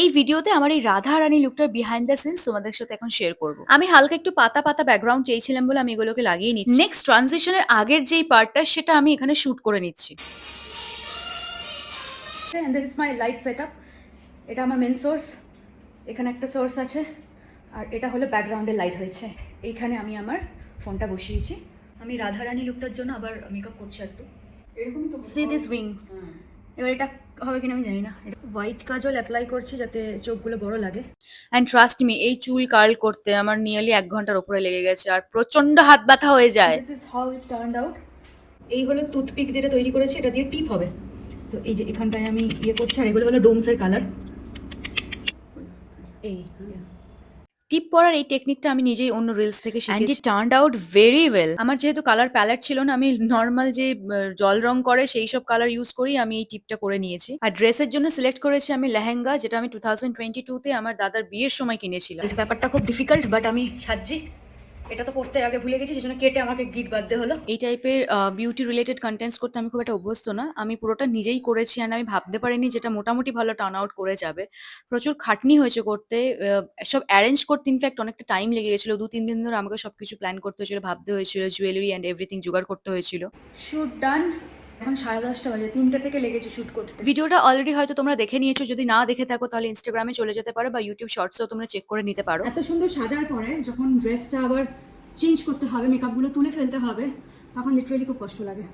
এই ভিডিওতে আমার এই Radha Rani লুকটার behind the scenes তোমাদের সাথে এখন শেয়ার করব। আমি হালকা একটু পাতা পাতা ব্যাকগ্রাউন্ড চেয়েছিলাম বলে আমি এগুলোকে লাগিয়ে নিচ্ছি। নেক্সট ট্রানজিশনের আগের যেই পার্টটা সেটা আমি এখানে শুট করে নিচ্ছি। And this is my light setup. এটা আমার মেন সোর্স, এখানে একটা সোর্স আছে, আর এটা হলো ব্যাকগ্রাউন্ডে লাইট হয়েছে। এইখানে আমি আমার ফোনটা বসিয়েছি। আমি রাধা রানী লুকটার জন্য আবার মেকআপ করছি একটু। C this wing. এবার এটা হবে কিনা আমি জানি না। হোয়াইট কাজল অ্যাপ্লাই করছি যাতে চোখগুলো বড় লাগে। অ্যান্ড ট্রাস্ট মি, এই চুল কার্ল করতে আমার নিয়ারলি 1 ঘন্টার উপরে লেগে গেছে আর প্রচন্ড হাত ব্যথা হয়ে যায়। This is how it turned out. এই হলো টুথপিক যেটা তৈরি করেছি, এটা দিয়ে টিপ হবে। তো এই যে এখানটায় আমি ইয়ে করছি, আর এগুলো হলো ডোমসের কালার। এই টিপ পরার এই টেকনিকটা আমি নিজেই অন্য রিলস থেকে শিখেছি। And it turned out very well. আমার যেহেতু কালার প্যালেট ছিল না, আমি নর্মাল যে জল রং করে সেই সব কালার ইউজ করি আমি এই টিপটা করে নিয়েছি। আর ড্রেসের জন্য সিলেক্ট করেছি আমি লেহেঙ্গা, যেটা আমি 2022 তে আমার দাদার বিয়ের সময় কিনেছিলাম। ব্যাপারটা খুব ডিফিকাল্ট, বাট আমি সাজি। এটা তো পড়তে আগে ভুলে গেছি, সেজন্য কেটে আমাকে গিট বাঁধতে হলো। এই টাইপের বিউটি রিলেটেড কন্টেন্টস করতে আমি খুব একটা অভ্যস্ত না। আমি পুরোটা নিজেই করেছি, আর আমি ভাবতে পারিনি যেটা মোটামুটি ভালো টার্ন আউট করে যাবে। প্রচুর খাটনি হয়েছে করতে। সব অ্যারেঞ্জ করতে ইনফ্যাক্ট অনেকটা টাইম লেগে গেছিল। ২-৩ দিন ধরে আমাকে সবকিছু প্ল্যান করতে হয়েছিল, ভাবতে হয়েছিল, জুয়েলারি অ্যান্ড এভরিথিং জোগাড় করতে হয়েছিল। শুট ডান। এখন 10:30 বাজে, 3টে থেকে লেগেছে শুট করতে। ভিডিওটা অলরেডি হয়তো তোমরা দেখে নিয়েছো। যদি না দেখে থাকো তাহলে ইনস্টাগ্রামে চলে যেতে পারো বা ইউটিউব শর্টসেও তোমরা চেক করে নিতে পারো। এত সুন্দর সাজার পরে যখন ড্রেসটা আবার চেঞ্জ করতে হবে, মেকআপগুলো তুলে ফেলতে হবে, তখন লিটারালি খুব কষ্ট লাগে।